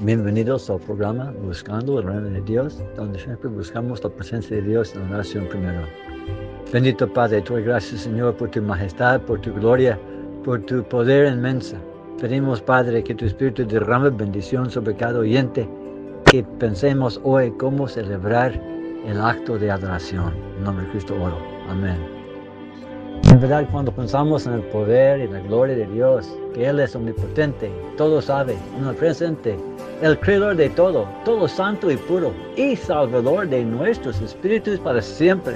Bienvenidos al programa Buscando el Reino de Dios, donde siempre buscamos la presencia de Dios en la oración primero. Bendito Padre, te doy gracias, Señor, por tu majestad, por tu gloria, por tu poder inmenso. Pedimos, Padre, que tu Espíritu derrame bendición sobre cada oyente, que pensemos hoy cómo celebrar el acto de adoración. En nombre de Cristo oro. Amén. En verdad, cuando pensamos en el poder y la gloria de Dios, que Él es omnipotente, todo sabe, omnipresente, el creador de todo, todo santo y puro, y salvador de nuestros espíritus para siempre,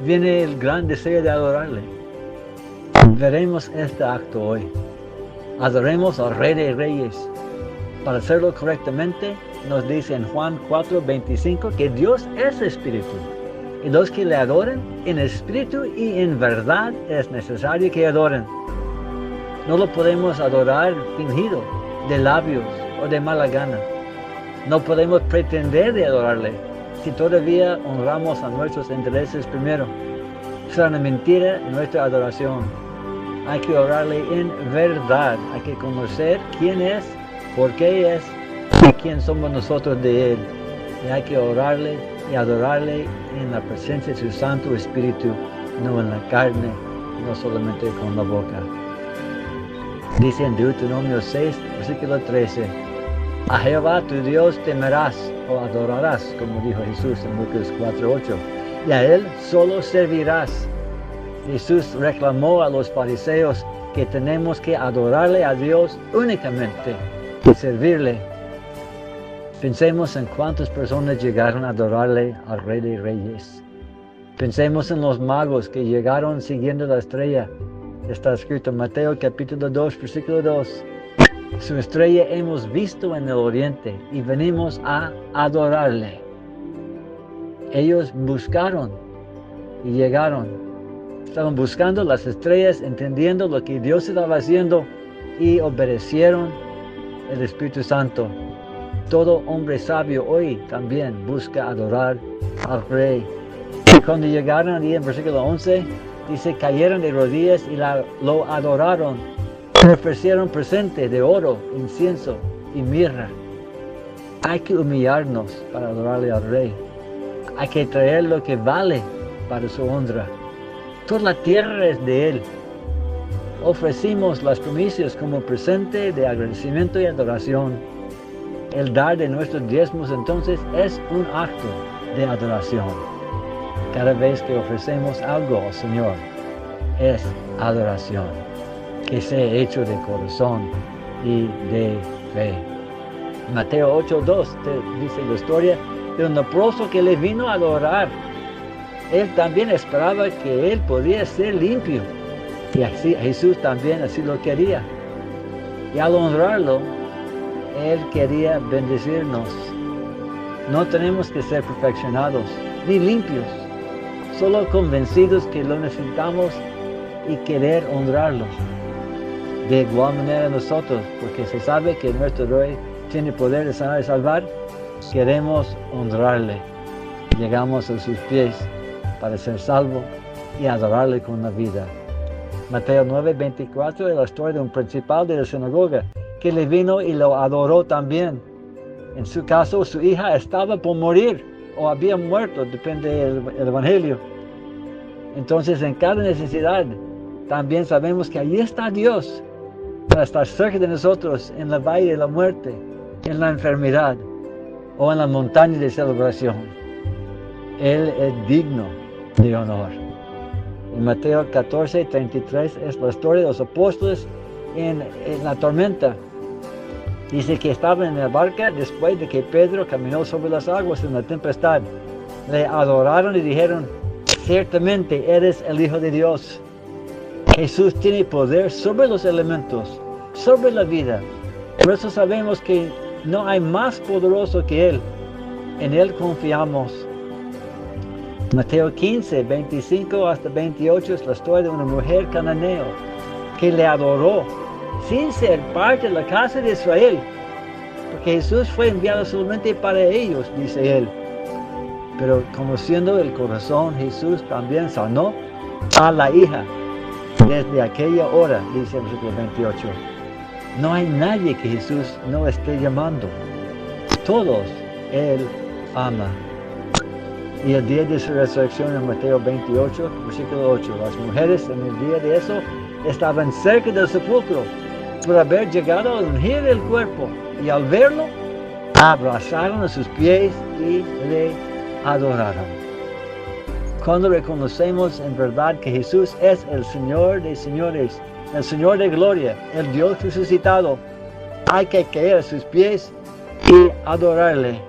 viene el gran deseo de adorarle. Veremos este acto hoy. Adoremos al Rey de Reyes. Para hacerlo correctamente, nos dice en Juan 4:25 que Dios es espíritu. Y los que le adoren en espíritu y en verdad es necesario que adoren. No lo podemos adorar fingido, de labios o de mala gana. No podemos pretender de adorarle si todavía honramos a nuestros intereses primero. Será una mentira nuestra adoración. Hay que adorarle en verdad. Hay que conocer quién es, por qué es y quién somos nosotros de Él. Y hay que orarle y adorarle en la presencia de su Santo Espíritu, no en la carne, no solamente con la boca. Dice en Deuteronomio 6, versículo 13, a Jehová tu Dios temerás o adorarás, como dijo Jesús en Lucas 4:8, y a Él solo servirás. Jesús reclamó a los fariseos que tenemos que adorarle a Dios únicamente y servirle. Pensemos en cuántas personas llegaron a adorarle al Rey de Reyes. Pensemos en los magos que llegaron siguiendo la estrella. Está escrito en Mateo capítulo 2, versículo 2. Su estrella hemos visto en el oriente y venimos a adorarle. Ellos buscaron y llegaron. Estaban buscando las estrellas, entendiendo lo que Dios estaba haciendo y obedecieron el Espíritu Santo. Todo hombre sabio hoy también busca adorar al Rey. Y cuando llegaron ahí en versículo 11, dice, cayeron de rodillas y lo adoraron. Le ofrecieron presente de oro, incienso y mirra. Hay que humillarnos para adorarle al Rey. Hay que traer lo que vale para su honra. Toda la tierra es de Él. Ofrecimos las primicias como presente de agradecimiento y adoración. El dar de nuestros diezmos entonces es un acto de adoración. Cada vez que ofrecemos algo al Señor es adoración, que sea hecho de corazón y de fe. Mateo 8:2 dice la historia de un leproso que le vino a adorar. Él también esperaba que él podía ser limpio. Y así Jesús también así lo quería. Y al honrarlo, Él quería bendecirnos. No tenemos que ser perfeccionados ni limpios, solo convencidos que lo necesitamos y querer honrarlo. De igual manera nosotros, porque se sabe que nuestro Rey tiene poder de sanar y salvar, queremos honrarle. Llegamos a sus pies para ser salvos y adorarle con la vida. Mateo 9:24 es la historia de un principal de la sinagoga que le vino y lo adoró también. En su caso, su hija estaba por morir o había muerto, depende del Evangelio. Entonces, en cada necesidad, también sabemos que allí está Dios para estar cerca de nosotros en la valle de la muerte, en la enfermedad o en la montaña de celebración. Él es digno de honor. En Mateo 14:33 es la historia de los apóstoles en la tormenta. Dice que estaban en la barca después de que Pedro caminó sobre las aguas en la tempestad. Le adoraron y dijeron, ciertamente eres el Hijo de Dios. Jesús tiene poder sobre los elementos, sobre la vida. Por eso sabemos que no hay más poderoso que Él. En Él confiamos. Mateo 15:25 hasta 28 es la historia de una mujer cananeo que le adoró sin ser parte de la casa de Israel, porque Jesús fue enviado solamente para ellos, dice él. Pero conociendo el corazón, Jesús también sanó a la hija desde aquella hora, dice el versículo 28. No hay nadie que Jesús no esté llamando. todos Él ama. Y el día de su resurrección en Mateo 28, versículo 8, las mujeres en el día de eso estaban cerca del sepulcro por haber llegado a ungir el cuerpo, y al verlo, abrazaron a sus pies y le adoraron. Cuando reconocemos en verdad que Jesús es el Señor de señores, el Señor de gloria, el Dios resucitado, hay que caer a sus pies y adorarle.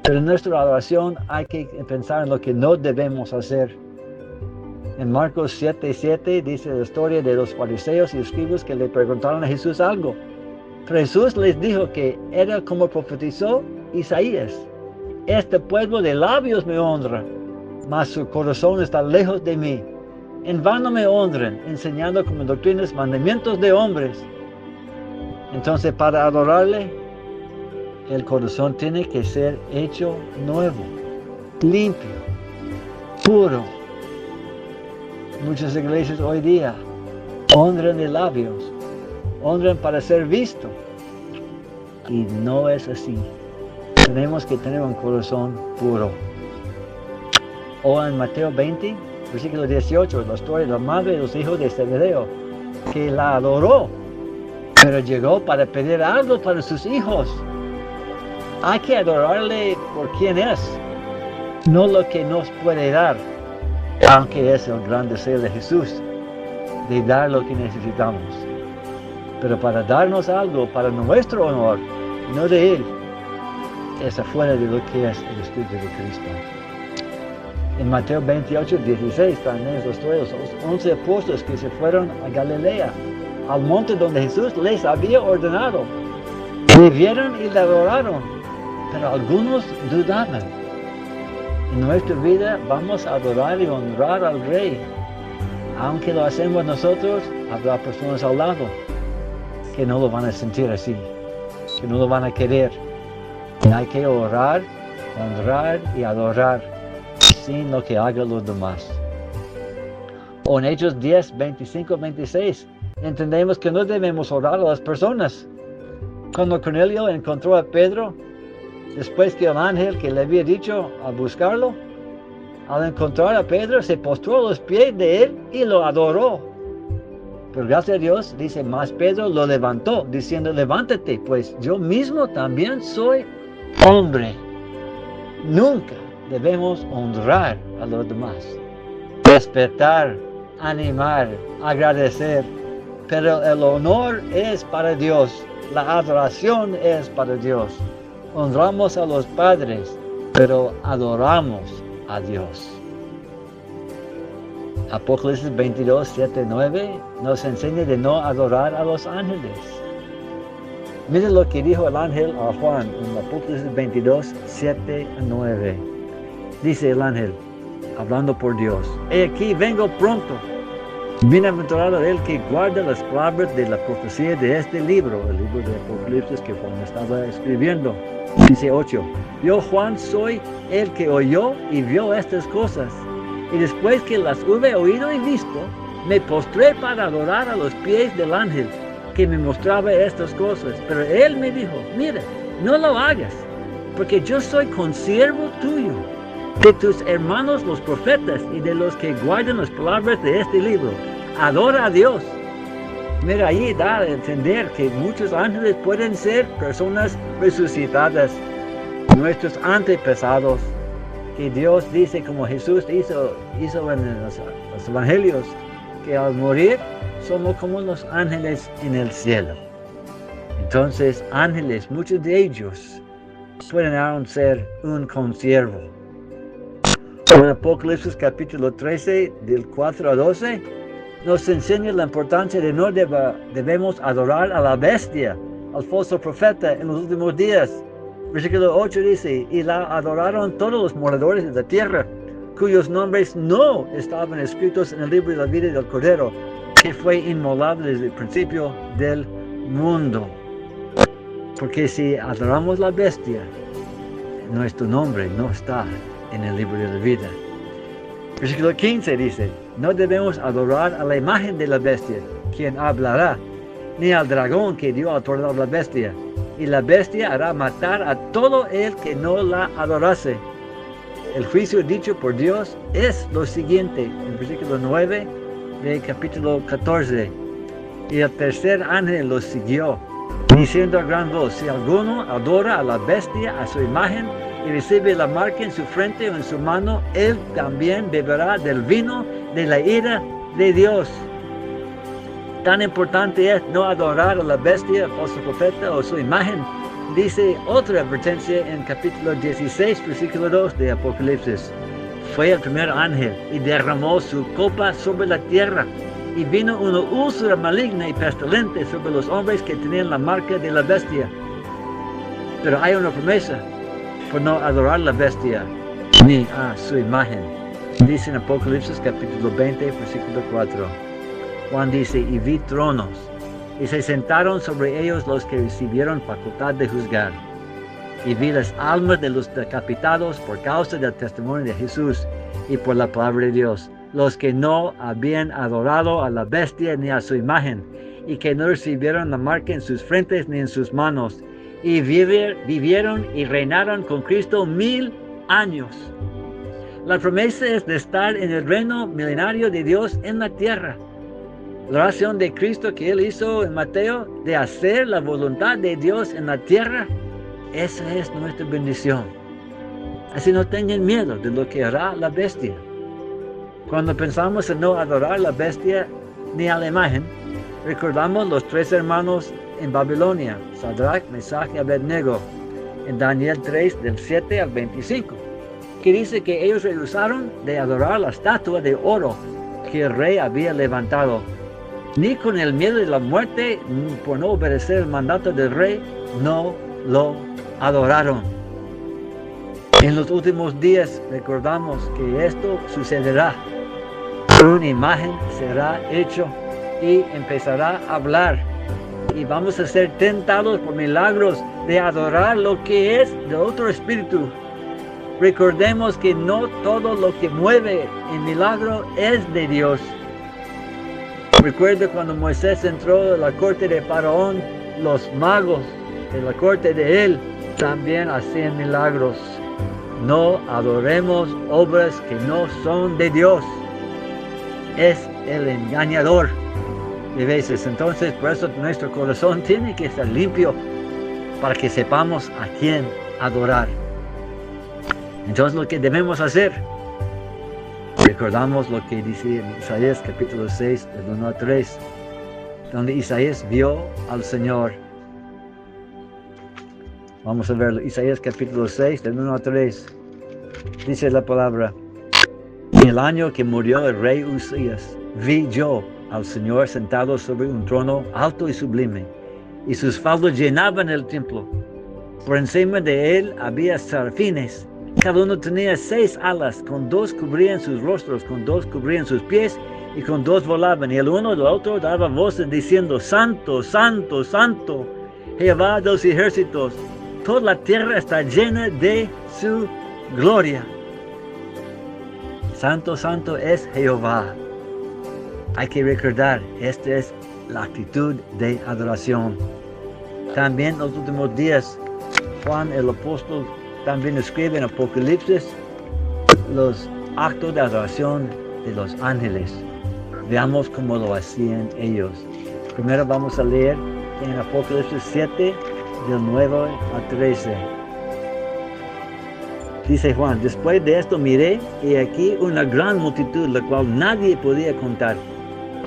Pero en nuestra adoración hay que pensar en lo que no debemos hacer. En Marcos 7:7 dice la historia de los fariseos y escribas que le preguntaron a Jesús algo. Pero Jesús les dijo que era como profetizó Isaías: este pueblo de labios me honra, mas su corazón está lejos de mí. En vano me honran, enseñando como doctrinas mandamientos de hombres. Entonces, para adorarle, el corazón tiene que ser hecho nuevo, limpio, puro. Muchas iglesias hoy día honran de labios, honran para ser visto, y no es así. Tenemos que tener un corazón puro. O en Mateo 20, versículo 18, la historia de la madre de los hijos de Zebedeo, que la adoró, pero llegó para pedir algo para sus hijos. Hay que adorarle por quien es, no lo que nos puede dar, aunque es el gran deseo de Jesús, de dar lo que necesitamos. Pero para darnos algo para nuestro honor, no de Él, es afuera de lo que es el Espíritu de Cristo. En Mateo 28, 16 también es la historia de los 11 apóstoles que se fueron a Galilea, al monte donde Jesús les había ordenado. Le vieron y le adoraron, pero algunos dudaban. En nuestra vida vamos a adorar y honrar al Rey. Aunque lo hacemos nosotros, habrá personas al lado que no lo van a sentir así, que no lo van a querer. Y hay que orar, honrar y adorar sin lo que hagan los demás. O en Hechos 10, 25, 26, entendemos que no debemos orar a las personas. Cuando Cornelio encontró a Pedro, después que el ángel que le había dicho a buscarlo, al encontrar a Pedro, se postró a los pies de él y lo adoró. Pero gracias a Dios, dice, más Pedro lo levantó, diciendo: levántate, pues yo mismo también soy hombre. Nunca debemos honrar a los demás, respetar, animar, agradecer, pero el honor es para Dios, la adoración es para Dios. Honramos a los padres, pero adoramos a Dios. Apocalipsis 22, 7, 9 nos enseña de no adorar a los ángeles. Miren lo que dijo el ángel a Juan en Apocalipsis 22, 7, 9. Dice el ángel, hablando por Dios: he aquí, vengo pronto. Bienaventurado el que guarda las palabras de la profecía de este libro, el libro de Apocalipsis que Juan estaba escribiendo. Dice 8, yo Juan soy el que oyó y vio estas cosas, y después que las hube oído y visto, me postré para adorar a los pies del ángel que me mostraba estas cosas. Pero él me dijo: mira, no lo hagas, porque yo soy consiervo tuyo, de tus hermanos los profetas y de los que guardan las palabras de este libro. Adora a Dios. Mira, ahí da a entender que muchos ángeles pueden ser personas resucitadas, nuestros antepasados, que Dios dice, como Jesús hizo en los evangelios, que al morir somos como los ángeles en el cielo. Entonces, ángeles, muchos de ellos pueden aún ser un consiervo. En Apocalipsis capítulo 13, del 4 a 12, nos enseña la importancia de no debemos adorar a la bestia, al falso profeta en los últimos días. Versículo 8 dice: y la adoraron todos los moradores de la tierra, cuyos nombres no estaban escritos en el libro de la vida del Cordero, que fue inmolado desde el principio del mundo. Porque si adoramos la bestia, nuestro nombre no está en el libro de la vida. Versículo 15 dice: no debemos adorar a la imagen de la bestia, quien hablará, ni al dragón que dio autoridad a la bestia, y la bestia hará matar a todo el que no la adorase. El juicio dicho por Dios es lo siguiente, en versículo 9 del capítulo 14. Y el tercer ángel lo siguió, diciendo a gran voz: si alguno adora a la bestia, a su imagen, y recibe la marca en su frente o en su mano, él también beberá del vino de la ira de Dios. Tan importante es no adorar a la bestia, falso profeta o su imagen. Dice otra advertencia en capítulo 16, versículo 2 de Apocalipsis. Fue el primer ángel y derramó su copa sobre la tierra, y vino una úlcera maligna y pestilente sobre los hombres que tenían la marca de la bestia. Pero hay una promesa por no adorar a la bestia ni a su imagen. Dice en Apocalipsis capítulo 20, versículo 4. Juan dice: y vi tronos, y se sentaron sobre ellos los que recibieron facultad de juzgar. Y vi las almas de los decapitados por causa del testimonio de Jesús y por la palabra de Dios, los que no habían adorado a la bestia ni a su imagen, y que no recibieron la marca en sus frentes ni en sus manos, y vivieron y reinaron con Cristo 1000 años. La promesa es de estar en el reino milenario de Dios en la tierra. La oración de Cristo que Él hizo en Mateo, de hacer la voluntad de Dios en la tierra, esa es nuestra bendición. Así no tengan miedo de lo que hará la bestia. Cuando pensamos en no adorar a la bestia ni a la imagen, recordamos los 3 hermanos en Babilonia, Sadrach, Mesach y Abednego, en Daniel 3, del 7 al 25, que dice que ellos rehusaron de adorar la estatua de oro que el rey había levantado. Ni con el miedo de la muerte, por no obedecer el mandato del rey, no lo adoraron. En los últimos días recordamos que esto sucederá. Una imagen será hecho y empezará a hablar. Y vamos a ser tentados por milagros de adorar lo que es de otro espíritu. Recordemos que no todo lo que mueve en milagro es de Dios. Recuerdo cuando Moisés entró a la corte de Faraón, los magos de la corte de él también hacían milagros. No adoremos obras que no son de Dios. Es el engañador de veces. Entonces, por eso nuestro corazón tiene que estar limpio para que sepamos a quién adorar. Entonces, lo que debemos hacer, recordamos lo que dice en Isaías capítulo 6, del 1 a 3, donde Isaías vio al Señor. Vamos a verlo. Isaías capítulo 6, del 1 a 3. Dice la palabra: en el año que murió el rey Usías, vi yo al Señor sentado sobre un trono alto y sublime, y sus faldos llenaban el templo. Por encima de él había serafines. Cada uno tenía 6 alas, con 2 cubrían sus rostros, con 2 cubrían sus pies, y con 2 volaban. Y el uno del otro daba voces diciendo: Santo, Santo, Santo, Jehová de los ejércitos, toda la tierra está llena de su gloria. Santo, Santo es Jehová. Hay que recordar, esta es la actitud de adoración. También en los últimos días, Juan el apóstol también escribe en Apocalipsis los actos de adoración de los ángeles. Veamos cómo lo hacían ellos. Primero vamos a leer en Apocalipsis 7, del 9 a 13. Dice Juan: después de esto miré, y aquí una gran multitud, la cual nadie podía contar,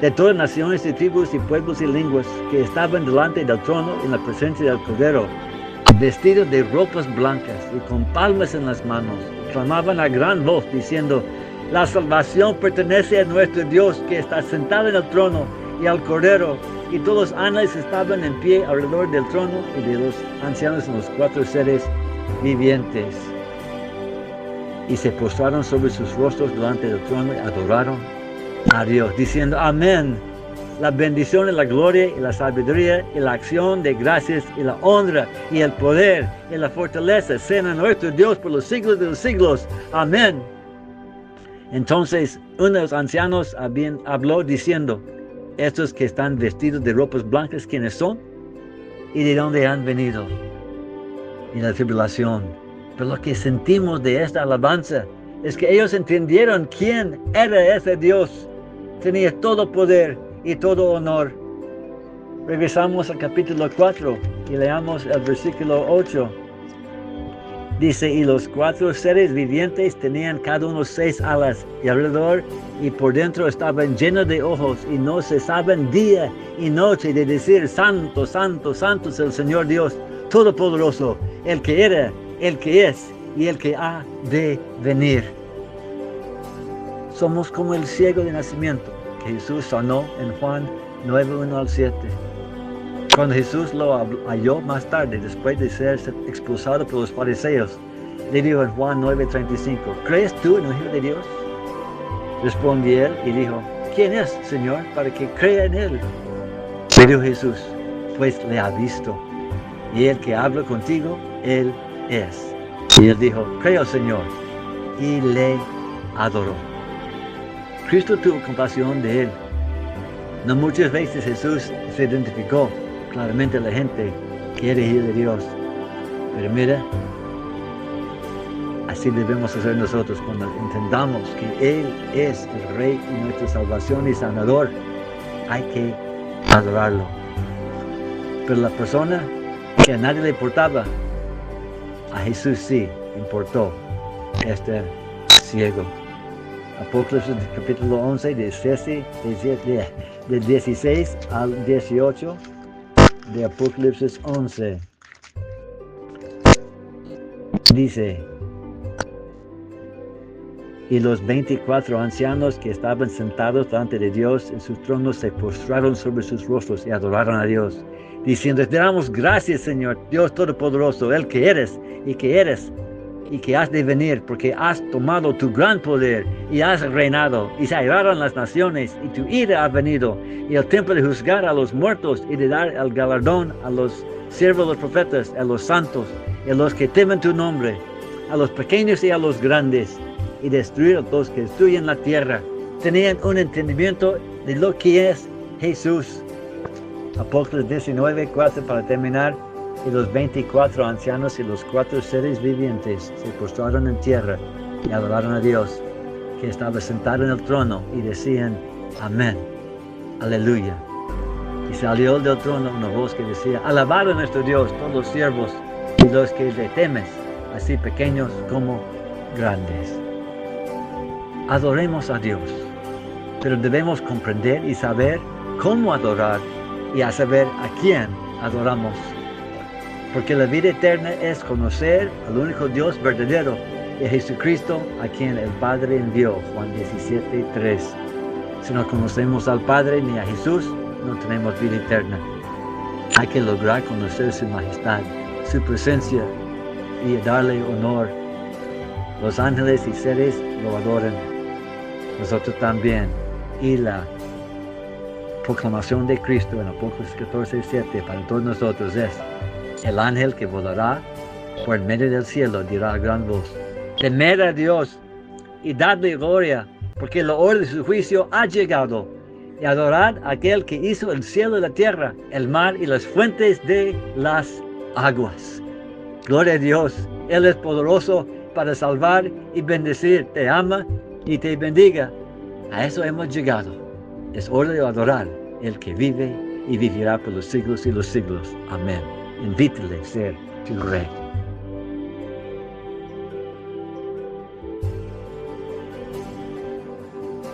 de todas naciones y tribus y pueblos y lenguas, que estaban delante del trono en la presencia del Cordero, vestidos de ropas blancas y con palmas en las manos. Clamaban a gran voz diciendo: la salvación pertenece a nuestro Dios, que está sentado en el trono, y al Cordero. Y todos los ángeles estaban en pie alrededor del trono, y de los ancianos en los 4 seres vivientes. Y se postraron sobre sus rostros delante del trono y adoraron a Dios, diciendo: amén. La bendición y la gloria y la sabiduría y la acción de gracias y la honra y el poder y la fortaleza sean a nuestro Dios por los siglos de los siglos. Amén. Entonces uno de los ancianos habló diciendo: estos que están vestidos de ropas blancas, ¿quiénes son? y de dónde han venido en la tribulación. Pero lo que sentimos de esta alabanza es que ellos entendieron quién era ese Dios. Tenía todo poder y todo honor. Regresamos al capítulo 4 y leamos el versículo 8. Dice, y los 4 seres vivientes tenían cada uno 6 alas, y alrededor y por dentro estaban llenos de ojos, y no cesaban día y noche de decir, Santo, Santo, Santo es el Señor Dios Todopoderoso, el que era, el que es y el que ha de venir. Somos como el ciego de nacimiento, que Jesús sanó en Juan 9:1-7. Cuando Jesús lo halló más tarde, después de ser expulsado por los fariseos, le dijo en Juan 9:35, ¿crees tú en el Hijo de Dios? Respondió él y dijo, ¿quién es, Señor, para que crea en él? Le dijo Jesús, pues le ha visto, y el que habla contigo, él es. Y él dijo, creo, Señor, y le adoró. Cristo tuvo compasión de él. No muchas veces Jesús se identificó claramente a la gente que era Hijo de Dios. Pero mira, así debemos hacer nosotros cuando entendamos que Él es el Rey y nuestra salvación y sanador. Hay que adorarlo. Pero la persona que a nadie le importaba, a Jesús sí importó, este ciego. Apocalipsis capítulo 11, de 16 al 18 de Apocalipsis 11. Dice, y los 24 ancianos que estaban sentados delante de Dios en sus tronos se postraron sobre sus rostros y adoraron a Dios, diciendo, te damos gracias, Señor, Dios Todopoderoso, el que eres y que has de venir, porque has tomado tu gran poder y has reinado, y se airaron las naciones, y tu ira ha venido, y el tiempo de juzgar a los muertos y de dar el galardón a los siervos de los profetas, a los santos, y a los que temen tu nombre, a los pequeños y a los grandes, y destruir a los que destruyen la tierra. Tenían un entendimiento de lo que es Jesús. Apocalipsis 19:4 para terminar. Y los 24 ancianos y los 4 seres vivientes se postraron en tierra y adoraron a Dios, que estaba sentado en el trono, y decían, amén, aleluya. Y salió del trono una voz que decía, alabad a nuestro Dios, todos los siervos y los que le temes, así pequeños como grandes. Adoremos a Dios, pero debemos comprender y saber cómo adorar y a saber a quién adoramos. Porque la vida eterna es conocer al único Dios verdadero y a Jesucristo, a quien el Padre envió. Juan 17:3. Si no conocemos al Padre ni a Jesús, no tenemos vida eterna. Hay que lograr conocer su majestad, su presencia y darle honor. Los ángeles y seres lo adoran. Nosotros también. Y la proclamación de Cristo en Apocalipsis 14:7 para todos nosotros es, el ángel que volará por el medio del cielo dirá a gran voz, temed a Dios y dadle gloria, porque la hora de su juicio ha llegado, y adorad a aquel que hizo el cielo y la tierra, el mar y las fuentes de las aguas. Gloria a Dios, Él es poderoso para salvar y bendecir, te ama y te bendiga. A eso hemos llegado. Es hora de adorar el que vive y vivirá por los siglos y los siglos. Amén. Invítale a ser tu rey.